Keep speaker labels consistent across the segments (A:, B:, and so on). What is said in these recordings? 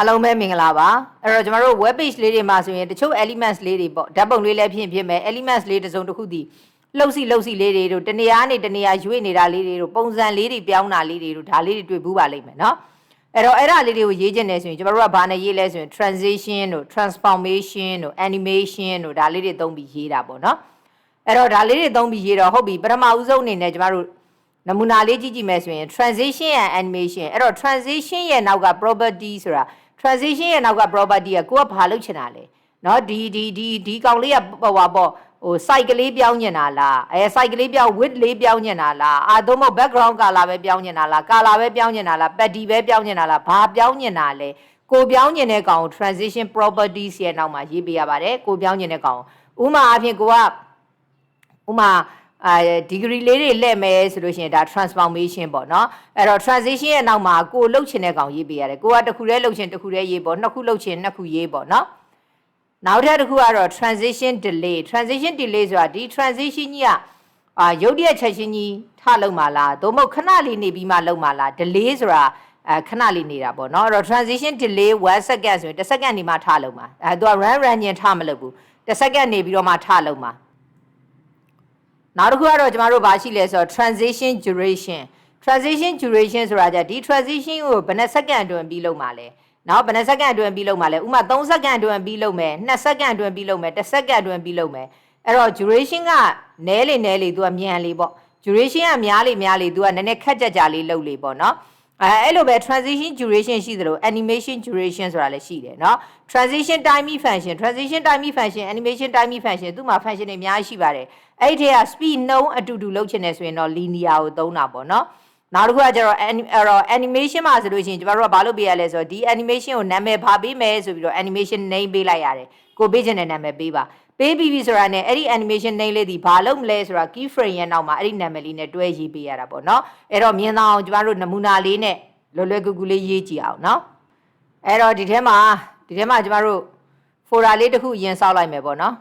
A: အားလုံးပဲမင်္ဂလာပါအဲ့တော့ကျွန်တော်တို့ web page လေးတွေမှာဆိုရင်တချို့ elements လေးတွေပေါ့ဓာတ်ပုံလေးလည်းဖြစ်မယ် elements လေးတစ်စုံတစ်ခုတည်လှုပ်စီလေးတွေတို့တနေရာနေတနေရာရွေ့နေတာလေးတွေတို့ပုံစံလေးတွေပြောင်းတာလေးတွေတို့ဒါလေးတွေတွေ့ဘူးပါလိမ့်မယ်เนาะအဲ့တော့အဲ့ဒါလေးတွေကိုရေးချင်တယ်ဆိုရင်ကျွန်တော်တို့ကဘာနဲ့ရေးလဲဆိုရင် transition တို့ transformation တို့ animation တို့ဒါလေးတွေသုံးပြီးရေးတာပေါ့เนาะအဲ့တော့ဒါလေးတွေသုံးပြီးရေးတော့ဟုတ်ပြီပထမဦးဆုံးအနေနဲ့ကျွန်တော်တို့နမူနာလေးကြည့်မယ်ဆိုရင် transition and animation အဲ့တော့ transition ရဲ့နောက်က property ဆိုတာ transition ရဲ့နောက်က property ကကိုကဘာလုပ်ချင်တာလဲเนาะဒီကောင်လေးကပေါ့ဟို site ကလေးပြောင်းညင်တာလားsite ကလေးပြောင်း width လေးပြောင်းညင်တာလားသို့မဟုတ် background color ပဲပြောင်းညင်တာလား color ပဲပြောင်းညင်တာလား patty ပဲပြောင်းညင်တာလားဘာပြောင်းညင်တာလဲကိုပြောင်းညင်တဲ့ကောင် transition properties ရဲ့နောက်မှာရေးပေးရပါတယ်ကိုပြောင်းညင်တဲ့ကောင်ဥမာအဖြစ်ကိုကဥမာdegree လေးတွေလက်မယ်ဆိုလို့ရှိရင်ဒါ transformation ပေါ့เนาะအဲ့တော့ transition ရဲ့နောက်မှာကိုလှုပ်ချင်တဲ့ကောင်ရေးပေးရတယ်ကိုကတစ်ခုတည်းလှုပ်ချင်တစ်ခုတည်းရေးပေါ့နှစ်ခုလှုပ်ချင်နှစ်ခုရေးပေါ့เนาะနောက်ထပ်တစ်ခုကတော့ transition delay ဆိုတာဒီ transition ကြီးကရုပ်တရက်ချက်ချင်းကြီးထလုပ်မှာလားသို့မဟုတ်ခဏလေးနေပြီးမှလုပ်မှာလား delay ဆိုတာခဏလေးနေတာပေါ့เนาะအဲ့တော့ transition delay 1 second ဆိုရင်1 second နေမှထလုပ်မှာသူက run ညင်ထမလုပ်ဘူး1 second နေပြီးတော့မှထလုပ်မှာနောက်တစ်ခုကတော့ကျွန်တော်တို့ဘာရှိလဲဆိုတော့ transition duration ဆိုတာကြဒီ transition ကိုဘယ်နှစက္ကန့်အတွင်းပြီးလုပ်မှာလဲနောက်ဘယ်နှစက္ကန့်အတွင်းပြီးလုပ်မှာလဲဥမာ3စက္ကန့်အတွင်းပြီးလုပ်မယ်2စက္ကန့်အတွင်းပြီးလုပ်မယ်1စက္ကန့်အတွင်းပြီးလုပ်မယ်အဲ့တော့ duration ကနည်းလေသူကမြန်လေပေါ့ duration ကများလေသူကနည်းနည်းခက်ကြလေးလုပ်လေပေါ့နော်အဲ့လိုပဲ transition duration ရှိသလို animation duration ဆိုတာလည်းရှိတယ်เนาะ transition timing function animation timing function သူ့မှာ function တွေအများကြီးရှိပါတယ်အဲ့ဒီထဲက speed နှုန်းအတူတူလုပ်ချင်တယ်ဆိုရင်တော့ linear ကိုသုံးတာပေါ့เนาะနောက်တစ်ခုကကျတော့ animation မှာဆိုလို့ရှိရင်ကျွန်တော်တို့ကဘာလုပ်ပေးရလဲဆိုတော့ဒီ animation ကိုနာမည်ဘာပေးမယ်ဆိုပြီးတော့ animation name ပေးလိုက်ရတယ်ကိုပေးချင်တဲ့နာမည်ပေးပါပေးပြီးဆိုတာနဲ့အဲ့ဒီ animation name လေးဒီဘာလုပ်မလဲဆိုတာ key frame ရဲ့နောက်မှာအဲ့ဒီနာမည်လေးနဲ့တွဲရေးပေးရတာပေါ့เนาะအဲ့တော့မြင်အောင်ကျွန်တော်တို့နမူနာလေးနဲ့လွယ်ကူလေးရေးကြည့်အောင်เนาะအဲ့တော့ဒီထဲမှာကျွန်တော်တို့ folder လေးတစ်ခုအရင်စောက်လိုက်မယ်ပေါ့เนาะ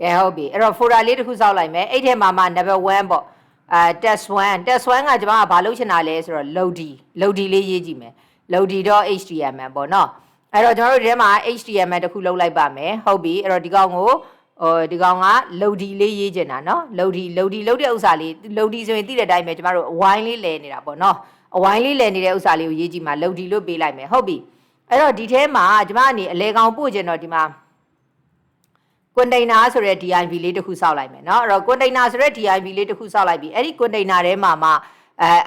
A: ကဲဟုတ်ပြီအဲ့တော့ folder လေးတစ်ခုစောက်လိုက်မယ်အဲ့ထဲမှာမှ number 1ပေါ့test 1 ကကျွန်မကဘာလုပ်ချင်တာလဲဆိုတော့ loady လေးရေးကြည့်မယ် loady.html ပေါ့เนาะအဲ့တော့ကျွန်တော်တို့ဒီထဲမှာ html တစ်ခုလုပ်လိုက်ပါမယ်ဟုတ်ပြီအဲ့တော့ဒီကောင်ကိုဒီကောင်က loady လေးရေးချင်တာเนาะ loady လုပ်တဲ့ဥစ္စာလေး loady ဆိုရင်သိတဲ့အတိုင်းပဲကျွန်တော်တို့အဝိုင်းလေးလဲနေတာပေါ့เนาะအဝိုင်းလေးလဲနေတဲ့ဥစ္စာလေးကိုရေးကြည့်မှာ loady လို့ပေးလိုက်မယ်ဟုတ်ပြီအဲ့တော့ဒီထဲမှာကျွန်မကနေအလဲကောင်ပို့ချင်တော့ဒီမှာcontainer ဆိုတဲ့ div လေးတစ်ခုစောက်လိုက်မယ်เนาะအဲ့တော့ container ဆိုတဲ့ div လေးတစ်ခုစောက်လိုက်ပြီအဲ့ဒီ container ထဲမှာ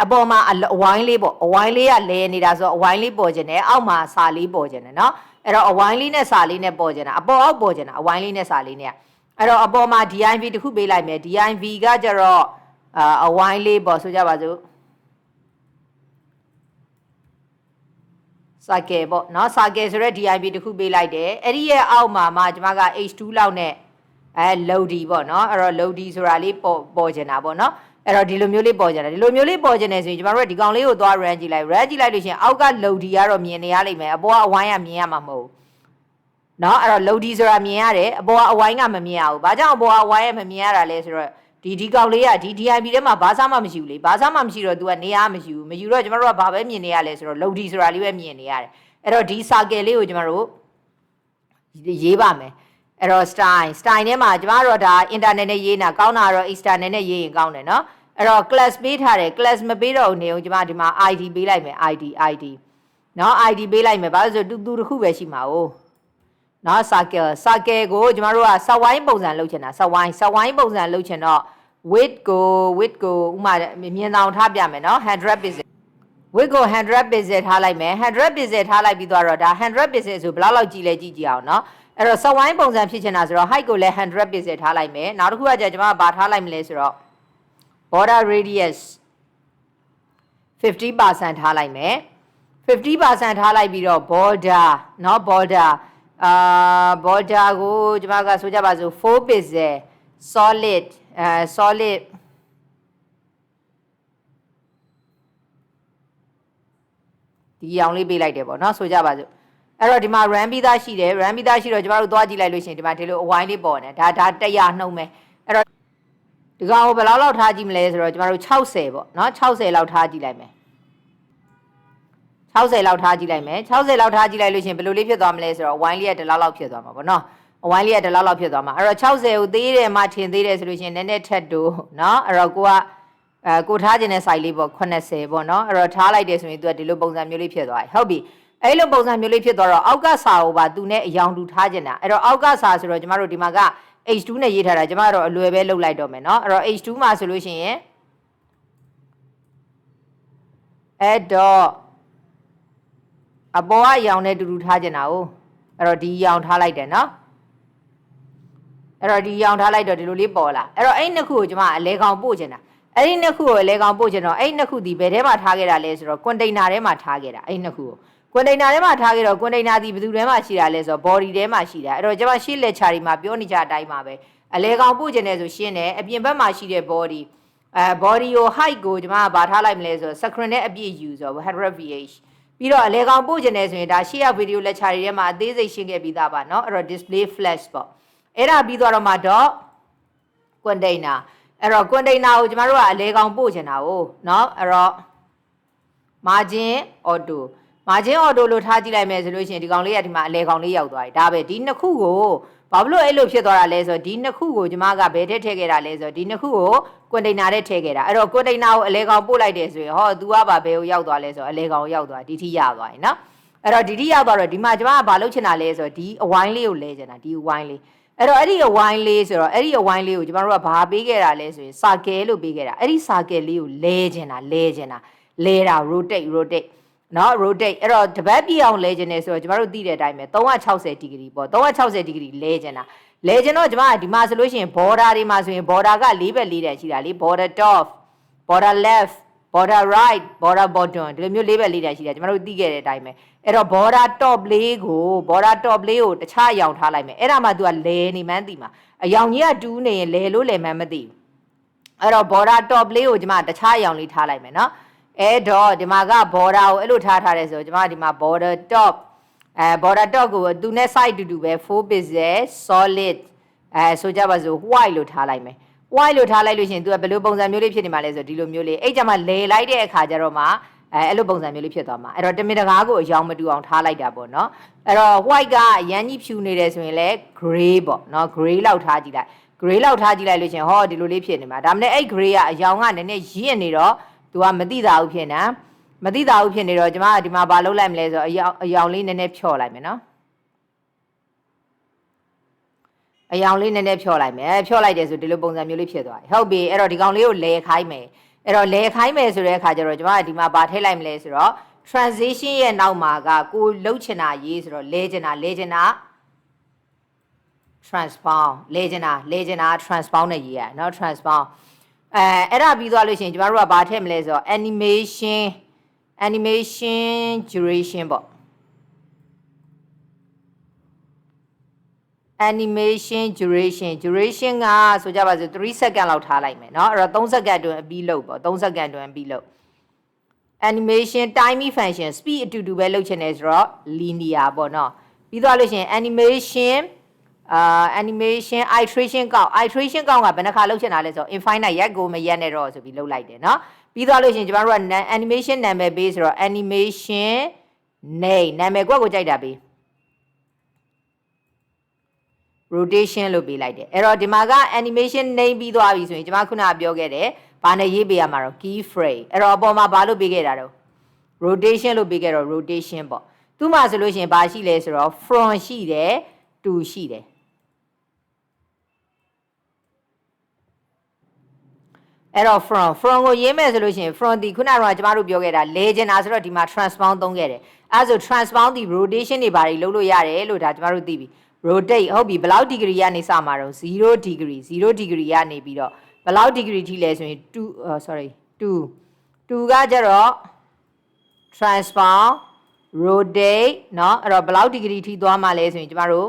A: အပေါ်မှာအဝိုင်းလေးပေါ့အဝိုင်းလေးကလဲနေတာဆိုတော့အဝိုင်းလေးပေါ်ခြင်းနဲ့အောက်မှာစာလေးပေါ်ခြင်းနဲ့เนาะအဲ့တော့အဝိုင်းလေးနဲ့စာလေးနဲ့ပေါ်ခြင်းတာအပေါ်အောက်ပေါ်ခြင်းတာအဝိုင်းလေးနဲ့စာလေးနဲ့အဲ့တော့အပေါ်မှာ div တစ်ခုပေးလိုက်မယ် div ကကျတော့အဝိုင်းလေးပေါ်ဆိုကြပါစို့circle ပေါ့เนาะ circle ဆိုတဲ့ div တစ်ခုပေးလိုက်တယ်အဲ့ဒီရဲ့အောက်မှာမှကျွန်မက h2 လောက်နဲ့loady ပေါ့เนาะအဲ့တော့ loady ဆိုတာလေးပေါ်ကျင်တာပေါ့เนาะအဲ့တော့ဒီလိုမျိုးလေးပေါ်ကျင်တာဒီလိုမျိုးလေးပေါ်ကျင်နေဆိုရင်ကျွန်တော်တို့ကဒီကောင်လေးကိုသွား run ကြည့်လိုက်လို့ရှိရင်အောက်က loady ကတော့မြင်နေရလိမ့်မယ်အပေါ်ကအဝိုင်းကမြင်ရမှာမဟုတ်ဘူးเนาะအဲ့တော့ loady ဆိုတာမြင်ရတယ်အပေါ်ကအဝိုင်းကမမြင်ရဘူးဘာကြောင့်အပေါ်ကအဝိုင်းကမမြင်ရတာလဲဆိုတော့ဒီကောင်လေးကဒီ div ထဲမှာဘာမှမရှိဘူးလေဘာမှမရှိတော့ तू ကနေရမရှိဘူးမယူတော့ကျွန်တော်တို့ကဘာပဲမြင်နေရလဲဆိုတော့ loady ဆိုတာလေးပဲမြင်နေရတယ်အဲ့တော့ဒီ circle လေးကိုကျွန်တော်တို့ရေးပါမယ်အဲ့တော့ style ထဲမှာကျွန်တော်တို့ဒါ internet နဲ့ရေးနေတာကောင်းတာတော့ external နဲ့ရေးရင်ကောင်းတယ်เนาะအဲ့တော့ class ပေးထားတယ် class မပေးတော့နေအောင်ကျွန်မဒီမှာ id ပေးလိုက်မယ် id เนาะ id ပေးလိုက်မယ်ဘာလို့ဆိုတူတစ်ခုပဲရှိမှာ哦เนาะ circle ကိုကျွန်တော်တို့ကစက်ဝိုင်းပုံစံလုပ်ချင်တာစက်ဝိုင်းပုံစံလုပ်ချင်တော့ width ကိုဥမာမြင်အောင်ထားပြမယ်เนาะ100 pixel width ကို100 pixel ထားလိုက်မယ်100 pixel ထားလိုက်ပြီးတော့ဒါ100 pixel ဆိုဘယ်လောက်ကြည့်လဲကြည့်အောင်เนาะအဲ့တော့စက်ဝိုင်းပုံစံဖြစ်ချင်တာဆိုတော့ height ကိုလည်း100 pixel ထားလိုက်မယ်နောက်တစ်ခုကကျွန်မကဘာထားလိုက်မလဲဆိုတော့ border radius 50% ထားလိုက်မယ်50% ထားလိုက်ပြီးတော့ border เนาะ border ကိုကျွန်မကဆိုကြပါစို့4 pixel solid ဒီအောင်လေးပေးလိုက်တယ်ပေါ့เนาะဆိုကြပါစို့ အဲ့တော့ဒီမှာ run ပြီးသားရှိတယ် run ပြီးသားရှိတော့ကျမတို့သွားကြည့်လိုက်လို့ရှိရင်ဒီမှာဒီလိုအဝိုင်းလေးပေါ်နေဒါ100နှုံးမယ်အဲ့တော့ဒီကောင်ကိုဘယ်လောက်ထားကြည့်မလဲဆိုတော့ကျမတို့60ပေါ့နော်60လောက်ထားကြည့်လိုက်မယ်60လောက်ထားကြည့်လိုက်မယ်60လောက်ထားကြည့်လိုက်လို့ရှိရင်ဘယ်လိုလေးဖြစ်သွားမလဲဆိုတော့အဝိုင်းလေးကဒီလောက်ဖြစ်သွားမှာပေါ့နော်အဝိုင်းလေးကဒီလောက်ဖြစ်သွားမှာအဲ့တော့60ကိုသေးတယ်မှထင်သေးတယ်ဆိုလို့ရှိရင်နည်းနည်းထက်တိုးနော်အဲ့တော့ကိုထားခြင်းတဲ့ site လေးပေါ့80ပေါ့နော်အဲ့တော့ထားလိုက်တယ်ဆိုရင်သူကဒီလိုပုံစံမျိုးလေးဖြစ်သွားပြီဟုတ်ပြီအဲ့လိုပုံစံမျိုးလေးဖြစ်သွားတော့အောက်ကစာကိုပါသူနဲ့အယောင်တူထားခြင်းတာအဲ့တော့အောက်ကစာဆိုတော့ကျမတို့ဒီမှာက H2 နဲ့ရေးထားတာကျမတို့အလွယ်ပဲလုပ်လိုက်တော့မယ်နော်အဲ့တော့ H2 မှာဆိုလို့ရှိရင်အဲ့တော့အပေါ်ကအယောင်နဲ့တူတူထားခြင်းတာ哦အဲ့တော့ဒီအယောင်ထားလိုက်တယ်နော်အဲ့တော့ဒီအယောင်ထားလိုက်တော့ဒီလိုလေးပေါ်လာအဲ့တော့အဲ့နှစ်ခုကိုကျမအလဲကောင်ပို့ခြင်းတာအဲ့ဒီနှစ်ခုကိုအလဲကောင်ပို့ခြင်းတော့အဲ့နှစ်ခုဒီဘယ်ထဲမှာထားခဲ့တာလဲဆိုတော့ကွန်တိန်နာထဲမှာထားခဲ့တာအဲ့နှစ်ခုကိုကွန်တိန်နာထဲမှာထားခဲ့တော့ကွန်တိန်နာဒီဘယ်သူထဲမှာရှိတာလဲဆိုတော့ body ထဲမှာရှိတာအဲ့တော့ကျမရှေ့လက်ချာဒီမှာပြောနေကြအတိုင်းပါပဲအလဲကောင်ပို့ခြင်းတယ်ဆိုရှင်းတယ်အပြင်ဘက်မှာရှိတဲ့ body body ကို height ကိုကျမကဘာထားလိုက်မလဲဆိုတော့ screen နဲ့အပြည့်ယူဆိုတော့ 100 vh ပြီးတော့အလဲကောင်ပို့ခြင်းတယ်ဆိုရင်ဒါရှေ့ရ video lecture တွေထဲမှာအသေးစိတ်ရှင်းခဲ့ပြီးသားပါเนาะအဲ့တော့ display flash ပေါ့အဲ့ဒါပြီးတော့မှတော့ container အဲ့တော့ container ကိုကျမတို့ကအလဲကောင်ပို့ခြင်းတာကိုเนาะအဲ့တော့ margin auto လို့ထားကြည့်လိုက်မယ်ဆိုလို့ရှိရင်ဒီကောင်လေးကဒီမှာအလဲကောင်လေးရောက်သွားပြီဒါပဲဒီနှစ်ခုကိုဘာဖြစ်လို့အဲ့လိုဖြစ်သွားတာလဲဆိုတော့ဒီနှစ်ခုကိုကျမကဘယ်ထည့်ခဲ့တာလဲဆိုတော့ဒီနှစ်ခုကိုကွန်တိန်နာထဲထည့်ခဲ့တာအဲ့တော့ကွန်တိန်နာကိုအလဲကောင်ပို့လိုက်တယ်ဆိုရင်ဟော तू ကဘာဘယ်ကိုရောက်သွားလဲဆိုတော့အလဲကောင်ရောက်သွားဒီထိရသွားပြီနော်အဲ့တော့ဒီထိရောက်သွားတော့ဒီမှာကျမကဘာလုပ်ချင်တာလဲဆိုတော့ဒီအဝိုင်းလေးကိုလဲချင်တာဒီအဝိုင်းလေးအဲ့တော့အဲ့ဒီအဝိုင်းလေးဆိုတော့အဲ့ဒီအဝိုင်းလေးကိုကျမတို့ကဘာပေးခဲ့တာလဲဆိုရင် circle လို့ပေးခဲ့တာအဲ့ဒီ circle လေးကိုလဲချင်တာလဲတာ rotate နော် rotate အဲ့တော့တပတ်ပြည့်အောင်လဲခြင်းနေဆိုတော့ကျမတို့သိတဲ့အတိုင်းပဲ360 degree ပေါ့360 degree လဲခြင်းတာလဲခြင်းတော့ကျမကဒီမှာဆိုလို့ရှိရင် border တွေမှာဆိုရင် border က၄ဘက်၄တဲ့ရှိတာလေ border top border left border right border bottom ဒီလိုမျိုး၄ဘက်၄တဲ့ရှိတာကျမတို့သိခဲ့တဲ့အတိုင်းပဲအဲ့တော့ border top လေးကိုတခြားအယောင်ထားလိုက်မယ်အဲ့ဒါမှ तू ကလဲနေမှန်းသိမှာအယောင်ကြီးကတူးနေရင်လဲလို့လဲမှန်းမသိဘူးအဲ့တော့ border top လေးကိုကျမတခြားအယောင်လေးထားလိုက်မယ်နော်အဲ့တော့ဒီမှာက border ကိုအဲ့လိုထားတယ်ဆိုတော့ကျွန်မဒီမှာ border top border top ကိုသူနဲ့ side တူပဲ4 pixel solid ဆိုကြပါစို့ white လို့ထားလိုက်မယ် white လို့ထားလိုက်လို့ရှိရင်သူကဘယ်လိုပုံစံမျိုးလေးဖြစ်နေမှာလဲဆိုတော့ဒီလိုမျိုးလေးအဲ့ကြမှာလဲလိုက်တဲ့အခါကျတော့မှအဲ့လိုပုံစံမျိုးလေးဖြစ်သွားမှာအဲ့တော့တမင်တကားကိုအယောင်မတူအောင်ထားလိုက်တာပေါ့နော်အဲ့တော့ white ကအရန်ကြီးဖြူနေတယ်ဆိုရင်လည်း gray ပေါ့နော် gray လောက်ထားကြည့်လိုက် gray လောက်ထားကြည့်လိုက်လို့ရှိရင်ဟောဒီလိုလေးဖြစ်နေမှာဒါမှမဟုတ်အဲ့ gray ကအယောင်ကနည်းနည်းရင့်နေတော့သူကမသိတာဘူးဖြစ်နေတော့ကျမကဒီမှာဘာလုပ်လိုက်မလဲဆိုတော့အယောင်လေးနည်းနည်းဖြော့လိုက်မယ်နော်အယောင်လေးနည်းနည်းဖြော့လိုက်မယ်ဖြော့လိုက်တယ်ဆိုဒီလိုပုံစံမျိုးလေးဖြစ်သွားပြီဟုတ်ပြီအဲ့တော့ဒီကောင်လေးကိုလဲခိုင်းမယ်အဲ့တော့လဲခိုင်းမယ်ဆိုတဲ့အခါကျတော့ကျမကဒီမှာဘာထည့်လိုက်မလဲဆိုတော့ transition ရဲ့နောက်မှာကကိုလှုပ်ချင်တာရေးဆိုတော့လဲချင်တာ transform လဲချင်တာ transform နဲ့ရေးရနော် transformအဲ့ဒါပြီးသွားလို့ရှိရင်ကျမတို့ကဘာထည့်မလဲဆိုတော့ animation duration ပေါ့ animation duration ကဆိုကြပါစို့3 second လောက်ထားလိုက်မယ်เนาะအဲ့တော့3 second အတွင်းအပြီးလုပ်ပေါ့3 second အတွင်းအပြီးလုပ် animation timing function speed အတူတူပဲလုပ်ချင်တယ်ဆိုတော့ linear ပေါ့เนาะပြီးသွားလို့ရှိရင် animation iteration count ကဘယ်နှခါလုပ်ချင်တာလဲဆိုတော့ infinite ရက်ကိုမရက်နဲ့တော့ဆိုပြီးလုပ်လိုက်တယ်เนาะပြီးသွားလို့ရှိရင်ကျမတို့က animation နာမည်ပေးဆိုတော့ animation name နာမည်ကိုကြိုက်တာပေး rotation လို့ပေးလိုက်တယ်အဲ့တော့ဒီမှာက animation name ပြီးသွားပြီဆိုရင်ကျမခုနကပြောခဲ့တယ်ဘာနဲ့ရေးပေးရမှာတော့ key frame အဲ့တော့အပေါ်မှာဘာလို့ပေးခဲ့တာတော့ rotation လို့ပေးခဲ့တော့ rotation ပေါ့သူ့မှာဆိုလို့ရှိရင်ဘာရှိလဲဆိုတော့ from ရှိတယ် to ရှိတယ်အဲ့တော့ from ကိုရေးမယ်ဆိုလို့ရှိရင် from ဒီခုနကတော့ကျမတို့ပြောခဲ့တာလဲချင်တာဆိုတော့ဒီမှာ transform သုံးခဲ့တယ်အဲ့ဆို transform ဒီ rotation တွေဘာတွေလုပ်လို့ရတယ်လို့ဒါကျမတို့သိပြီ rotate ဟုတ်ပြီဘယ်လောက် degree ကနေစမှာတော့0 degree ကနေပြီးတော့ဘယ်လောက် degree ထိလဲဆိုရင်2ကကျတော့ transform rotate เนาะအဲ့တော့ဘယ်လောက် degree ထိသွားမှာလဲဆိုရင်ကျမတို့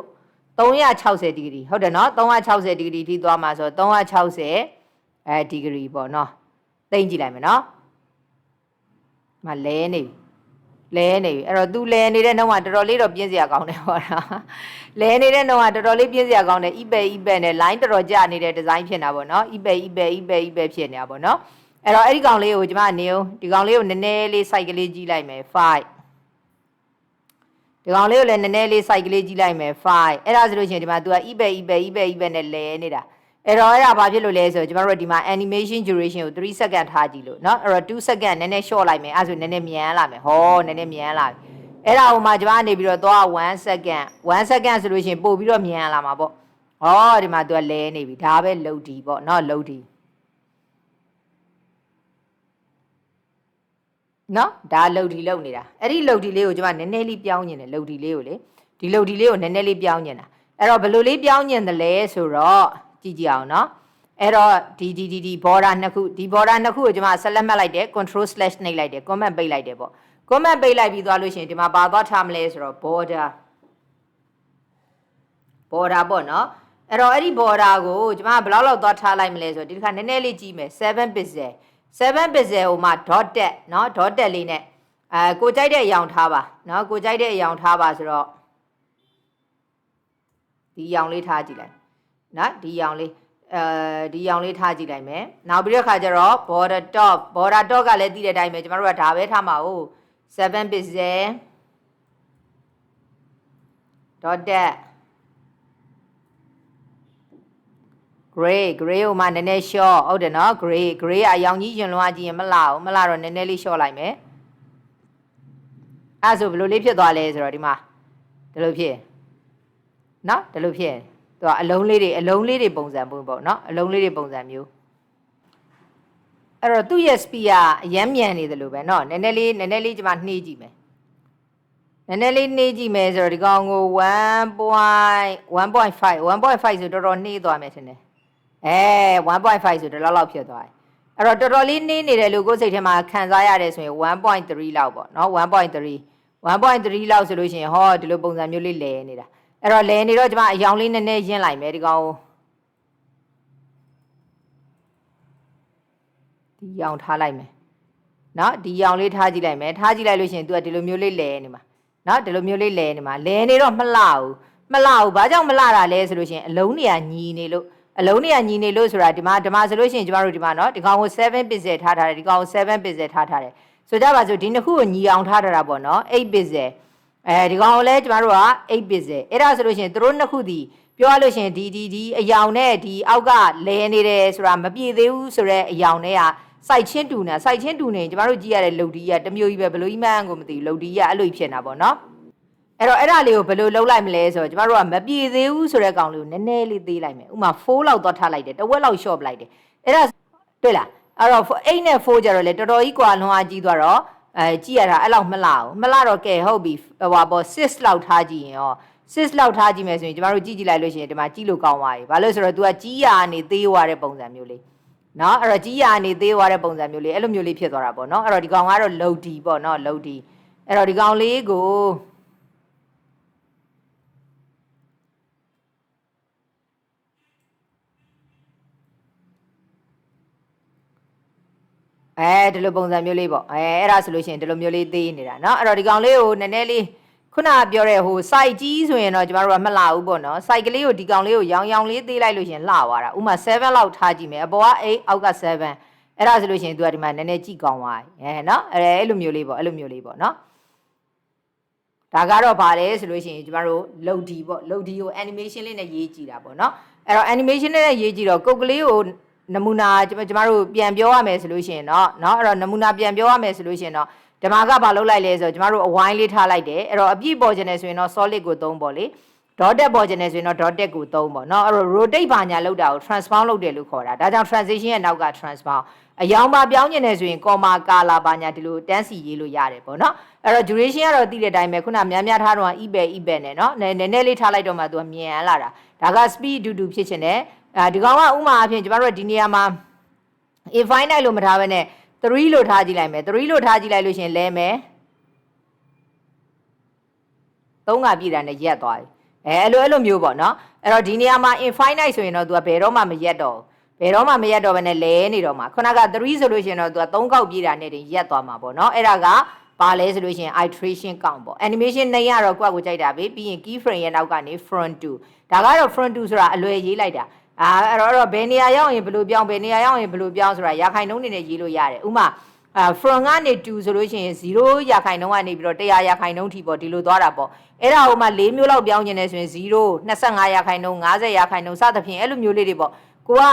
A: 360 degree ဟုတ်တယ်เนาะ360 degree ထိသွားမှာဆိုတော့360 degree ပေါ့เนาะသိမ့်ကြည့်လိုက်မယ်เนาะမလဲနေပြီ လဲနေပြီအဲ့တော့ तू လဲနေတဲ့နှုံးကတော်တော်လေးတော့ပြင်းစရာကောင်းတယ်ဟောတာလဲနေတဲ့နှုံးကတော်တော်လေးပြင်းစရာကောင်းတယ် eBay နဲ့ line တော်တော်ကျနေတဲ့ design ဖြစ်နေတာပေါ့နော် eBay ဖြစ်နေတာပေါ့နော်အဲ့တော့အဲ့ဒီကောင်လေးကိုကျွန်မနေဦးဒီကောင်လေးကိုနည်းနည်းလေး site ကလေးကြီးလိုက်မယ်5ဒီကောင်လေးကိုလည်းနည်းနည်းလေး site ကလေးကြီးလိုက်မယ်5အဲ့ဒါဆိုလို့ရှိရင်ဒီမှာ तू က eBay နဲ့လဲနေတာအဲ့တော့အဲ့ဒါဘာဖြစ်လို့လဲဆိုတော့ကျွန်တော်တို့ဒီမှာ animation duration ကို3 second ထားကြည့်လို့เนาะအဲ့တော့2 second နည်းနည်း short လိုက်မယ်အဲ့ဆိုနည်းနည်းမြန်လာမယ်ဟောနည်းနည်းမြန်လာပြီအဲ့ဒါဟိုမှာကျွန်မနေပြီးတော့သွား1 second ဆိုလို့ရှိရင်ပို့ပြီးတော့မြန်လာမှာပေါ့ဟောဒီမှာ तू ကလဲနေပြီဒါပဲလုတ်ဒီပေါ့เนาะလုတ်ဒီနော်ဒါလုတ်ဒီလုတ်နေတာအဲ့ဒီလုတ်ဒီလေးကိုကျွန်မနည်းနည်းလေးပြောင်းညင်တယ်လုတ်ဒီလေးကိုလေဒီလုတ်ဒီလေးကိုနည်းနည်းလေးပြောင်းညင်တာအဲ့တော့ဘယ်လိုလေးပြောင်းညင်တယ်လဲဆိုတော့ကြည့်ကြအောင်နော်အဲ့တော့ဒီ border နှစ်ခုဒီ border နှစ်ခုကိုကျွန်မဆက်လက်မှတ်လိုက်တယ် control/ နှိပ်လိုက်တယ် comment ပိတ်လိုက်တယ်ပေါ့ comment ပိတ်လိုက်ပြီးသွားလို့ရှိရင်ဒီမှာဘာသွားထားမလဲဆိုတော့ border ပေါ့နော်အဲ့တော့အဲ့ဒီ border ကိုကျွန်မဘယ်လောက်သွားထားလိုက်မလဲဆိုတော့ဒီတစ်ခါနည်းနည်းလေးကြည့်မယ်7 pixel ဟိုမှာ dot တက်เนาะ dot တက်လေးနဲ့ကိုကြိုက်တဲ့အရောင်ထားပါเนาะကိုကြိုက်တဲ့အရောင်ထားပါဆိုတော့ဒီအရောင်လေးထားကြည့်လိုက်เนาะဒီအရောင်လေးထားကြည့်လိုက်မယ်နောက်ပြီးတော့ခါကျတော့ border top ကလည်းတည်တဲ့အတိုင်းပဲကျမတို့ကဒါပဲထားမှာဟုတ်7 pixel dot တက် gray ကိုမှနည်းနည်း short ဟုတ်တယ်နော် gray ကအရောင်ကြီးရင်လွှားကြည့်ရင်မလှတော့နည်းနည်းလေး short လိုက်မယ်အဲ့ဆိုဘယ်လိုလေးဖြစ်သွားလဲဆိုတော့ဒီမှာဒီလိုဖြစ်နော်ဒီလိုဖြစ်သူကအလုံးလေးတွေပုံစံပေါ့နော်အလုံးလေးတွေပုံစံမျိုးအဲ့တော့သူ့ရဲ့ speed ကအရမ်းမြန်နေတယ်လို့ပဲနော်နည်းနည်းလေးကျွန်မနှေးကြည့်မယ်နည်းနည်းလေးနှေးကြည့်မယ်ဆိုတော့ဒီကောင်ကို1.5ဆိုတော်တော်နှေးသွားမယ်ထင်တယ်1.5ဆိုတော့လောက်ဖြစ်သွားတယ်အဲ့တော့တော်တော်လေးနှေးနေတယ်လို့ကိုယ်စိတ်ထဲမှာခံစားရတယ်ဆိုရင်1.3လောက်ပေါ့နော်1.3လောက်ဆိုလို့ရှိရင်ဟောဒီလိုပုံစံမျိုးလေးလဲနေတာအဲ့တော့လဲနေတော့ကျွန်မအယောင်လေးနည်းနည်းရင်းလိုက်မယ်ဒီကောင်ဒီရောင်ထားလိုက်မယ်နော်ဒီရောင်လေးထားကြည့်လိုက်မယ်ထားကြည့်လိုက်လို့ရှိရင် तू ကဒီလိုမျိုးလေးလဲနေမှာနော်ဒီလိုမျိုးလေးလဲနေမှာလဲနေတော့မလှဘူးဘာကြောင့်မလှတာလဲဆိုလို့ရှိရင်အလုံးတွေကညီနေလို့ဆိုတာဒီမှာဆိုလို့ရှိရင်ကျမတို့ဒီမှာနော်ဒီကောင်ကို7 pixel ထားထားတယ်ဒီကောင်ကို7 pixel ထားထားတယ်ဆိုကြပါစို့ဒီနှစ်ခုကိုညီအောင်ထားတာပေါ့နော်8 pixel ဒီကောင်ကိုလည်းကျမတို့က8 pixel အဲ့ဒါဆိုလို့ရှိရင်တို့နှစ်ခုဒီပြောရလို့ရှိရင်ဒီအယောင်နဲ့ဒီအောက်ကလဲနေတယ်ဆိုတာမပြည့်သေးဘူးဆိုတော့အယောင်နဲ့ကစိုက်ချင်းတူနေကျမတို့ကြည့်ရတဲ့လုတ်ဒီကတမျိုးကြီးပဲဘလို့ကြီးမှန်းကိုမသိဘူးလုတ်ဒီကအဲ့လိုဖြစ်နေတာပေါ့နော်အဲ့တော့အဲ့ဒါလေးကိုဘယ်လိုလုပ်လိုက်မလဲဆိုတော့ကျမတို့ကမပြေသေးဘူးဆိုတဲ့ကောင်လေးကိုနည်းနည်းလေးသေးလိုက်မယ်ဥမာ4လောက်သွားထားလိုက်တယ်တဝက်လောက် short လိုက်တယ်အဲ့ဒါတွေ့လားအဲ့တော့8နဲ့4ကြတော့လေတော်တော်ကြီးကွာလွန်အားကြီးသွားတော့ကြည့်ရတာအဲ့လောက်မလှတော့ကဲဟုတ်ပြီဟိုပါပေါ့6လောက်ထားကြည့်ရင်ရော6လောက်ထားကြည့်မယ်ဆိုရင်ကျမတို့ကြည့်လိုက်လို့ရှိရင်ဒီမှာကြည့်လို့ကောင်းသွားပြီဘာလို့ဆိုတော့ तू ကကြီးရာနေသေးသွားတဲ့ပုံစံမျိုးလေးနော်အဲ့တော့ကြီးရာနေသေးသွားတဲ့ပုံစံမျိုးလေးအဲ့လိုမျိုးလေးဖြစ်သွားတာပေါ့နော်အဲ့တော့ဒီကောင်ကတော့ low D ပေါ့နော် low D အဲ့တော့ဒီကောင်လေးကိုဒီလိုပုံစံမျိုးလေးပေါ့အဲ့ဒါဆိုလို့ရှိရင်ဒီလိုမျိုးလေးသေးနေတာเนาะအဲ့တော့ဒီကောင်လေးကိုနည်းနည်းလေးခုနကပြောတဲ့ဟို site ကြီးဆိုရင်တော့ကျမတို့ကမလှဘူးပေါ့နော် site ကလေးကိုဒီကောင်လေးကိုရောင်လေးသေးလိုက်လို့ရှိရင်လှသွားတာဥမာ7လောက်ထားကြည့်မယ်အပေါ်က8အောက်က7အဲ့ဒါဆိုလို့ရှိရင် तू ကဒီမှာနည်းနည်းကြည့်ကောင်းသွားပြီเนาะအဲ့လိုမျိုးလေးပေါ့เนาะဒါကတော့ဗာလဲဆိုလို့ရှိရင်ကျမတို့ load D ပေါ့ load D ကို animation လေးနဲ့ရေးကြည့်တာပေါ့เนาะအဲ့တော့ animation နဲ့ရေးကြည့်တော့ကုတ်ကလေးကိုနမူနာကျမတို့ပြန်ပြောရမယ်ဆိုလို့ရှိရင်เนาะအဲ့တော့နမူနာပြန်ပြောရမယ်ဆိုလို့ရှိရင်တော့ဓမ္မကဘာလုပ်လိုက်လဲဆိုတော့ကျမတို့အဝိုင်းလေးထားလိုက်တယ်အဲ့တော့အပြည့်ပေါ်ခြင်းနဲ့ဆိုရင်တော့ solid ကို3ပေါ့လေ dotted ပေါ်ခြင်းနဲ့ဆိုရင်တော့ dotted ကို3ပေါ့เนาะအဲ့တော့ rotate ဘာညာလောက်တာကို transform လုပ်တယ်လို့ခေါ်တာဒါကြောင့် transition ရဲ့နောက်က transform အယောင်ပါပြောင်းခြင်းနဲ့ဆိုရင် comma color ဘာညာဒီလိုတန်းစီရေးလို့ရတယ်ပေါ့เนาะအဲ့တော့ duration ကတော့သိတဲ့အတိုင်းပဲခုနများထားတော့ eBay နဲ့เนาะနည်းနည်းလေးထားလိုက်တော့မှသူကမြန်လာတာဒါက speed အတူဖြစ်ခြင်းနဲ့ဒီကောင်ကဥမာအဖြစ်ကျမတို့ဒီနေရာမှာ infinite လို့မထားဘဲနဲ့3လို့ထားကြည့်လိုက်မယ်3လို့ထားကြည့်လိုက်လို့ရှင်လဲမယ်3ကပြည့်တာနဲ့ရက်သွားပြီအဲ့လိုမျိုးပေါ့နော်အဲ့တော့ဒီနေရာမှာ infinite ဆိုရင်တော့ तू ကဘယ်တော့မှမရက်တော့ဘဲနဲ့လဲနေတော့မှာခုနက3ဆိုလို့ရှင်တော့ तू က3ကောက်ပြည့်တာနဲ့တင်ရက်သွားမှာပေါ့နော်အဲ့ဒါက ပါလဲဆိုလို့ရှိရင် iteration count ပေါ့ animation နဲ့ရတော့ကိုယ့်ကိုကြိုက်တာပဲပြီးရင် key frame ရဲ့နောက်ကနေ front to ဒါကတော့ front to ဆိုတာအလွယ်ရေးလိုက်တာအဲ့တော့ဘယ်နေရာရောက်ရင်ဘယ်လိုပြောင်းဘယ်နေရာရောက်ရင်ဘယ်လိုပြောင်းဆိုတာရာခိုင်နှုန်းနေနဲ့ရေးလို့ရတယ်ဥမာfrom ကနေ2ဆိုလို့ရှိရင်0ရာခိုင်နှုန်းကနေပြီးတော့100ရာခိုင်နှုန်းထိပေါ့ဒီလိုသွားတာပေါ့အဲ့ဒါဟိုမှာ4မျိုးလောက်ပြောင်းခြင်းနဲ့ဆိုရင်0 25ရာခိုင်နှုန်း50ရာခိုင်နှုန်းစသဖြင့်အဲ့လိုမျိုးလေးတွေပေါ့ကိုက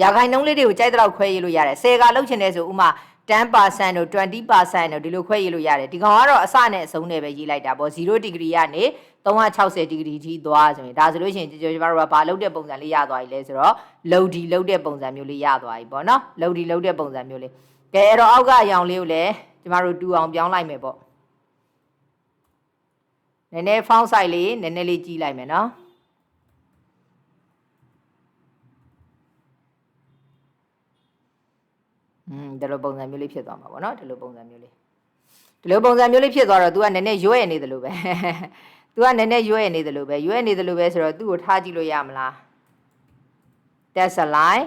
A: ရာခိုင်နှုန်းလေးတွေကိုကြိုက်တဲ့လောက်ခွဲရေးလို့ရတယ်10ကလောက်ချင်တယ်ဆိုဥမာ10% တို့ 20% တို့ဒီလိုခွဲရေးလို့ရတယ်ဒီကောင်ကတော့အစနဲ့အဆုံးနဲ့ပဲရေးလိုက်တာပေါ့0 degree ကနေ360 degree ထိသွားဆိုရင်ဒါဆိုလို့ရှိရင်ကျွန်တော်တို့ကဘာလုပ်တဲ့ပုံစံလေးရသွားပြီလဲဆိုတော့ loady လုပ်တဲ့ပုံစံမျိုးလေးရသွားပြီပေါ့နော် loady လုပ်တဲ့ပုံစံမျိုးလေးကဲအဲ့တော့အောက်ကအရောင်လေးကိုလည်းကျွန်တော်တို့တူအောင်ပြောင်းလိုက်မယ်ပေါ့နည်းနည်း font size လေးနည်းနည်းလေးကြီးလိုက်မယ်နော်ဒီလိုပုံစံမျိုးလေးဖြစ်သွားမှာပေါ့နော်ဒီလိုပုံစံမျိုးလေးဖြစ်သွားတော့ तू ကနည်းနည်းရွဲ့နေတယ်လို့ပဲ तू ကနည်းနည်းရွဲ့နေတယ်လို့ပဲဆိုတော့သူ့ကိုထားကြည့်လို့ရမလား test align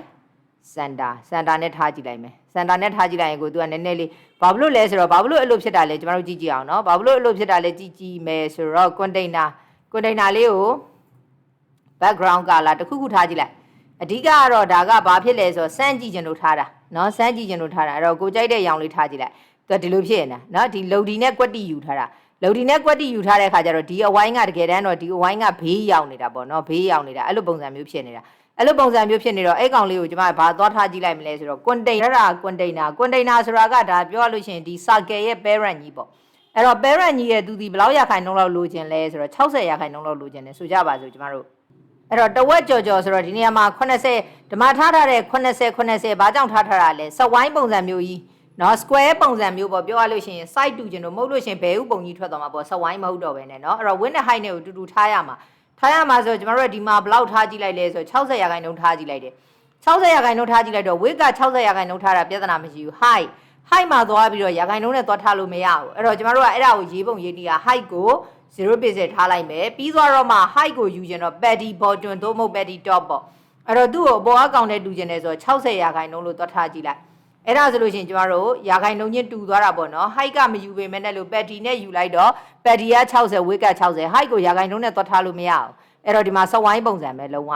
A: center နဲ့ထားကြည့်လိုက်မယ် center နဲ့ထားကြည့်လိုက်ရင်ကို तू ကနည်းနည်းလေးဘာဖြစ်လို့လဲဆိုတော့ဘာဖြစ်လို့အဲ့လိုဖြစ်တာလဲကျွန်တော်တို့ကြည့်ကြည့်အောင်နော်ဘာဖြစ်လို့အဲ့လိုဖြစ်တာလဲကြည့်မယ်ဆိုတော့ container လေးကို background color တစ်ခုခုထားကြည့်လိုက်အဓိကကတော့ဒါကဘာဖြစ်လဲဆိုတော့စမ်းကြည့်ခြင်းလို့ထားတာနော်စမ်းကြည့်ခြင်းလို့ထားတာအဲ့တော့ကိုကြိုက်တဲ့ရောင်လေးထားကြည့်လိုက်သူကဒီလိုဖြစ်နေတာနော်ဒီ loady နဲ့ quality ယူထားတာloady နဲ့ quality ယူထားတဲ့အခါကျတော့ဒီအဝိုင်းကတကယ်တမ်းတော့ဒီအဝိုင်းကဘေးရောက်နေတာပေါ့နော်ဘေးရောက်နေတာအဲ့လိုပုံစံမျိုးဖြစ်နေတာအဲ့လိုပုံစံမျိုးဖြစ်နေတော့အဲ့ကောင်လေးကိုကျွန်မဘာသွားထားကြည့်လိုက်မလဲဆိုတော့ container ဆိုတာကဒါပြောလို့ရှိရင်ဒီ circle ရဲ့ parent ကြီးပေါ့အဲ့တော့ parent ကြီးရဲ့သူဒီဘယ်လောက်ရာခိုင်နှုန်းလောက်လိုချင်လဲဆိုတော့60ရာခိုင်နှုန်းလောက်လိုချင်တယ်ဆိုကြပါစို့ကျွန်တော်တို့အဲ့တော့တဝက်ကြော်ဆိုတော့ဒီနေရာမှာ80ဓမ္မထားတဲ့80ဘာကြောင့်ထားတာလဲစဝိုင်းပုံစံမျိုးကြီးနော် square ပုံစံမျိုးပေါ့ပြောရလို့ရှိရင် side တူကျင်လို့မဟုတ်လို့ရှိရင်ဘယ်ဥပုံကြီးထွက်သွားမှာပေါ့စဝိုင်းမဟုတ်တော့ပဲနဲ့နော်အဲ့တော့ width နဲ့ height နဲ့ကိုတူတူထားရမှာဆိုတော့ကျွန်တော်တို့ဒီမှာဘယ်လောက်ထားကြည့်လိုက်လဲဆိုတော့60ရာခိုင်နှုန်းထားကြည့်လိုက်တယ်60ရာခိုင်နှုန်းထားကြည့်လိုက်တော့ width က60ရာခိုင်နှုန်းထားတာပြဿနာမရှိဘူး height မှာသွားပြီးတော့ရာခိုင်နှုန်းနဲ့သွားထားလို့မရဘူးအဲ့တော့ကျွန်တော်တို့ကအဲ့ဒါကိုရေးပုံရေးတီးတာ height ကို0 pixel ထားလိုက်မယ်ပြီးသွားတော့မှ height ကိုယူကျင်တော့ petty bottom သို့မဟုတ် petty top ပေါ့အဲ့တော့သူ့ကိုအပေါ်အကောင်နဲ့တူကျင်တယ်ဆိုတော့60ရာခိုင်နှုန်းလို့သွားထားကြည့်လိုက်အဲ့ဒါဆိုလို့ရှိရင်ကျွန်တော်တို့ရာခိုင်နှုန်းချင်းတူသွားတာပေါ့နော် height ကမယူပေမဲ့နဲ့လို့ petty နဲ့ယူလိုက်တော့ petty က60 width က60 height ကိုရာခိုင်နှုန်းနဲ့သွားထားလို့မရအောင်အဲ့တော့ဒီမှာစဝိုင်းပုံစံပဲလုံးဝ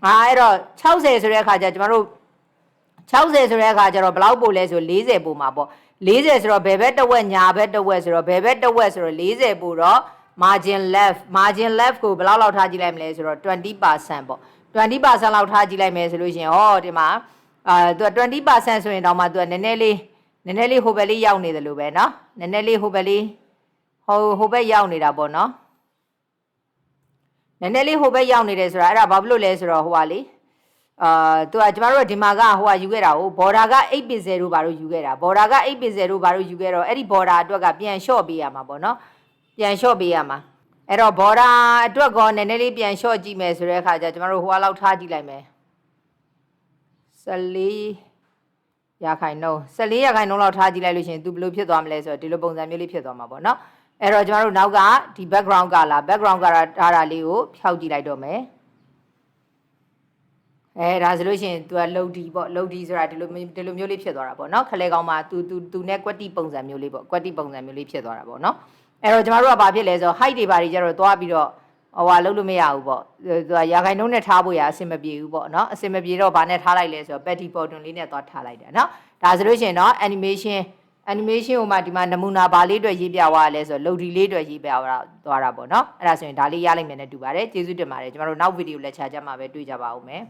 A: အဲ့တော့60ဆိုတဲ့အခါကျကျွန်တော်တို့60ဆိုတဲ့အခါကျတော့ဘယ်လောက်ပို့လဲဆို40ပို့မှာပေါ့40ဆိုတော့ဘယ်ဘက်တစ်ဝက်ညာဘက်တစ်ဝက်ဆိုတော့ဘယ်ဘက်တစ်ဝက်ဆိုတော့40ပို့တော့margin left ကိုဘယ်လောက်ထားကြည့်လိုက်မလဲဆိုတော့ 20% ပေါ့20% လောက်ထားကြည့်လိုက်မယ်ဆိုလို့ရှင်ဟောဒီမှာသူက 20% ဆိုရင်တော့မှသူကနည်းနည်းလေးဟိုဘက်လေးရောက်နေတယ်လို့ပဲเนาะနည်းနည်းလေးဟိုဘက်လေးဟိုဘက်ရောက်နေတာပေါ့เนาะနည်းနည်းလေးဟိုဘက်ရောက်နေတယ်ဆိုတာအဲ့ဒါဘာဖြစ်လို့လဲဆိုတော့ဟိုပါလေသူကကျမတို့ကဒီမှာကဟိုကယူခဲ့တာကို border က8 pixel တို့ဘာလို့ယူခဲ့တာ border က8 pixel တို့ဘာလို့ယူခဲ့တော့အဲ့ဒီ border အတွက်ကပြန် short ပေးရမှာပေါ့เนาะပြန် short ပေးရမှာအဲ့တော့ border အတွက်ကောနည်းနည်းလေးပြန် short ကြည့်မယ်ဆိုတဲ့အခါကျကျမတို့ဟိုကလောက်ထားကြည့်လိုက်မယ်14ရာခိုင်နှုန်းလောက်ထားကြည့်လိုက်လို့ရှိရင်သူဘယ်လိုဖြစ်သွားမလဲဆိုတော့ဒီလိုပုံစံမျိုးလေးဖြစ်သွားမှာပေါ့เนาะအဲ့တော့ကျမတို့နောက်ကဒီ background color ထားတာလေးကိုဖျောက်ကြည့်လိုက်တော့မယ်ဒါဆိုလို့ရှိရင်သူက loady ဆိုတာဒီလိုမျိုးလေးဖြစ်သွားတာပေါ့เนาะခလဲကောင်မှာသူနဲ့ quality ပုံစံမျိုးလေးပေါ့ quality ပုံစံမျိုးလေးဖြစ်သွားတာပေါ့เนาะအဲ့တော့ကျမတို့ကဘာဖြစ်လဲဆိုတော့ height တွေဘာတွေကျတော့သွားပြီးတော့ဟိုဟာလုပ်လို့မရဘူးပေါ့သူကရာခိုင်နှုန်းနဲ့ထားဖို့ရအဆင်မပြေဘူးပေါ့เนาะအဆင်မပြေတော့ဘာနဲ့ထားလိုက်လဲဆိုတော့ petty bottom လေးနဲ့သွားထားလိုက်တယ်เนาะဒါဆိုလို့ရှိရင်เนาะ animation ဟိုမှာဒီမှာနမူနာဘာလေးအတွက်ရေးပြသွားလဲဆိုတော့ loady လေးအတွက်ရေးပြသွားတာပေါ့เนาะအဲ့ဒါဆိုရင်ဒါလေးရလိုက်မယ်နဲ့တူပါတယ်ကျေးဇူးတင်ပါတယ်ကျမတို့နောက်ဗီဒီယိုလက်ချာကြမှာပဲတွေ့ကြပါဦးမယ်